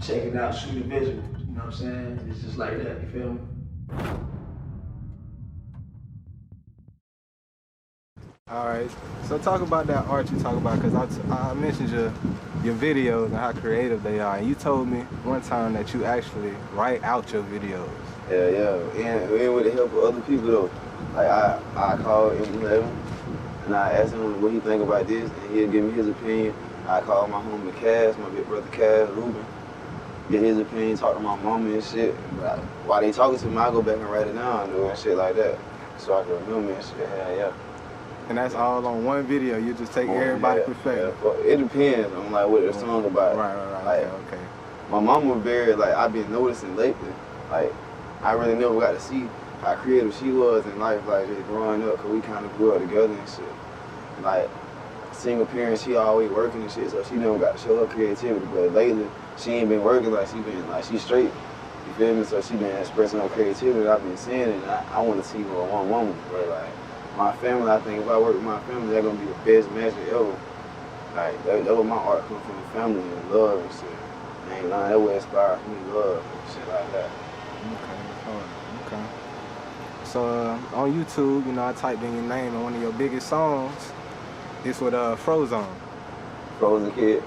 check it out, shoot a visual. You know what I'm saying? It's just like that. You feel me? All right, so talk about that art you talk about, because I mentioned your videos and how creative they are, and you told me one time that you actually write out your videos. Yeah, and with the help of other people though. Like I call M11 and I ask him what he think about this, and he'll give me his opinion. I call my homie Cass, my big brother Cass, Ruben, get his opinion, talk to my mama and shit. But while they talking to me, I go back and write it down and shit like that, so I can remember and shit. Yeah. And that's all on one video. You just take everybody's perspective. Yeah. It depends on like what the song about. Right. Like, okay. My mama very like I've been noticing lately. Like I really never got to see how creative she was in life, like just growing up, cause we kind of grew up together and shit. Like single parent, she always working and shit, so she never got to show her creativity. But lately, she ain't been working, like she straight. You feel me? So she been expressing her creativity. I've been seeing it. And I want to see her one woman, but like. My family, I think if I work with my family, they're gonna be the best magic ever. Like that's where my art comes from, the family and love and shit. I ain't lying, that way inspires me, love and shit like that. Okay. So on YouTube, you know, I typed in your name, and one of your biggest songs is with Frozonee. Frozen Kid.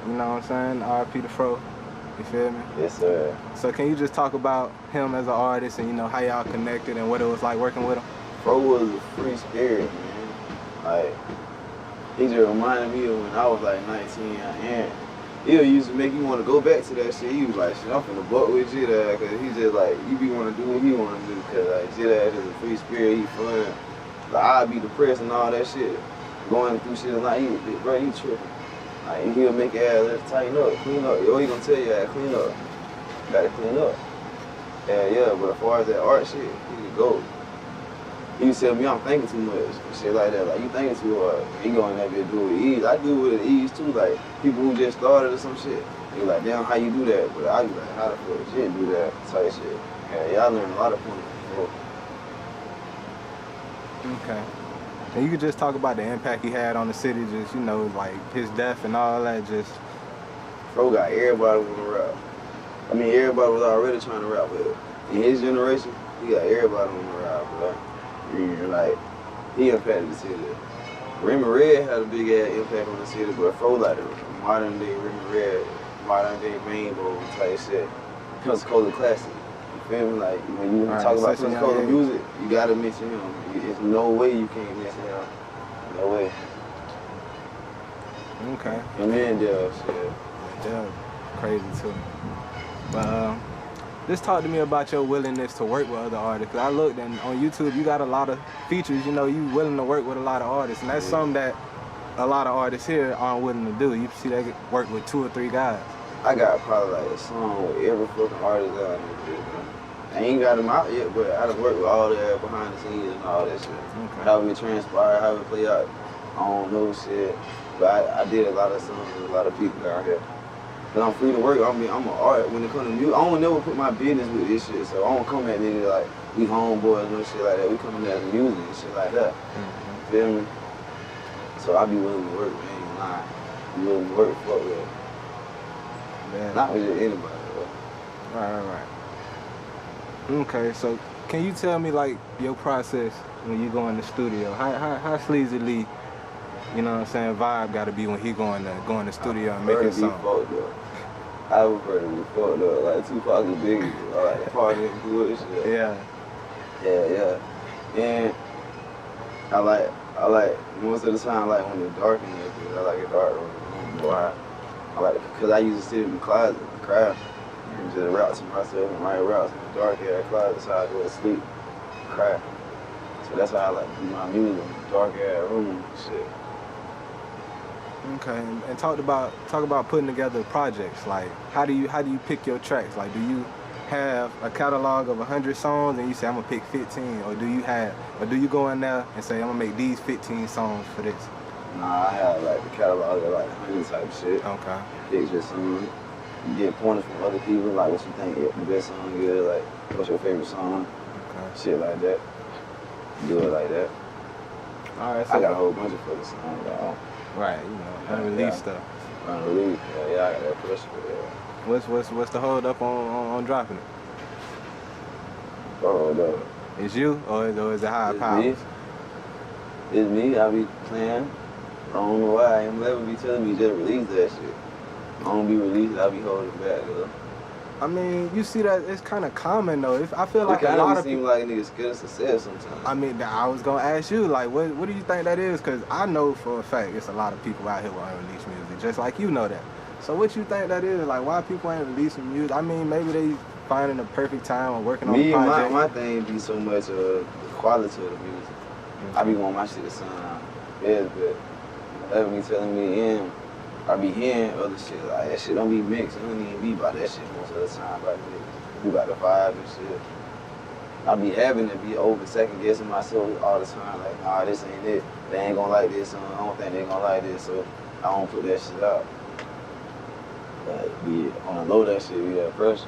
You know what I'm saying? R.I.P. to Fro. You feel me? Yes, sir. So can you just talk about him as an artist and you know how y'all connected and what it was like working with him? Fro was a free spirit, man. Like, he just reminded me of when I was like 19, and he used to make you want to go back to that shit. He was like, shit, I'm finna buck with Jida, cause he just like, you be want to do what he want to do, cause like Jida is a free spirit, he fun. Like, I'd be depressed and all that shit, going through shit, like, bro, he tripping. Like, he'll make your ass, let's tighten up, clean up. Yo, he gonna tell you, clean up. You gotta clean up. Yeah, but as far as that art shit, he could go. He used to tell me I'm thinking too much and shit like that. Like, you thinking too hard. He going that bit do it with ease. I do it with ease too. Like, people who just started or some shit. They like, damn, how you do that? But I be like, how the fuck you do that? Type shit. Yeah, I learned a lot of points before. Okay. And you could just talk about the impact he had on the city, just, you know, like his death and all that, just. Fro got everybody want to rap. I mean, everybody was already trying to rap, but in his generation, he got everybody want to rap, bro. Yeah, like, he impacted the city. Remy Red had a big ass impact on the city, but Fro like a modern day Remy Red, modern day Rainbow type shit. Pensacola classic. You feel me? Like, when you talk about Pensacola music, you gotta mention him. There's no way you can't mention him. No way. Okay. And then shit. Yeah, crazy too. But just talk to me about your willingness to work with other artists. Cause I looked and on YouTube, you got a lot of features. You know, you willing to work with a lot of artists, and that's something that a lot of artists here aren't willing to do. You see, they work with 2 or 3 guys. I got probably like a song with every fucking artist out there. I ain't got them out yet, but I done worked with all that behind the scenes and all that shit. Okay. How it transpired, how it play out, I don't know shit. But I did a lot of songs with a lot of people down here. Cause I'm free to work. I'm an art when it comes to music. I don't never put my business with this shit, so I don't come at niggas like we homeboys and shit like that. We come at the music and shit like that. Mm-hmm. Feel me? So I be willing to work, man. I ain't lying. Be willing to work, fuck with it. Yeah. Not with just anybody, though. Right. Okay, so can you tell me like your process when you go in the studio? How Sleezy Lee, you know what I'm saying, vibe gotta be when he go in the studio and make his song? I would prefer to be fucked up, like Tupac and Biggie, like party and bullshit. Yeah. And I like most of the time, like when it's dark in there, cause I like a dark room. Why? I like it, cause I used to sit in the closet and cry. And just rap to myself and write raps in the dark ass closet, so I go to sleep and cry. So that's how I like to do my music in the dark ass room and shit. Okay, and talk about putting together projects. Like, how do you pick your tracks? Like, do you have a catalog of 100 songs and you say I'm gonna pick 15, or do you go in there and say I'm gonna make these 15 songs for this? Nah, I have like the catalog of like 100 type shit. Okay. Pick your song. You get pointers from other people, like what you think the best song is, like what's your favorite song, shit like that. Do it like that. All right. So I got a whole bunch of fucking songs, dog. Right, you know, unreleased stuff. Unreleased, yeah, I got that pressure, yeah. What's the hold up on dropping it? Oh no. It's you or is it higher It's powers? me. It's me. I be playing. I don't know why. I'm never be telling me just release that shit. I don't be releasing. I be holding back, though. I mean, you see that it's kind of common though. I feel like it a lot of of seem people. like niggas scared of success sometimes. I mean, I was gonna ask you, like, what do you think that is? Cause I know for a fact it's a lot of people out here with unreleased music, just like you know that. So what you think that is? Like, why people ain't releasing music? I mean, maybe they finding the perfect time or working on a project. My thing be so much the quality of the music. I be wanting my shit to sound best, but whatever me telling me in, I be hearing other shit like that shit don't be mixed. It don't even be about that shit most of the time. Like we got the vibe and shit. I be having to be over second guessing myself all the time. Like, nah, this ain't it. They ain't gonna like this. I don't think they gonna like this, so I don't put that shit out. But be on the low, that shit be that pressure.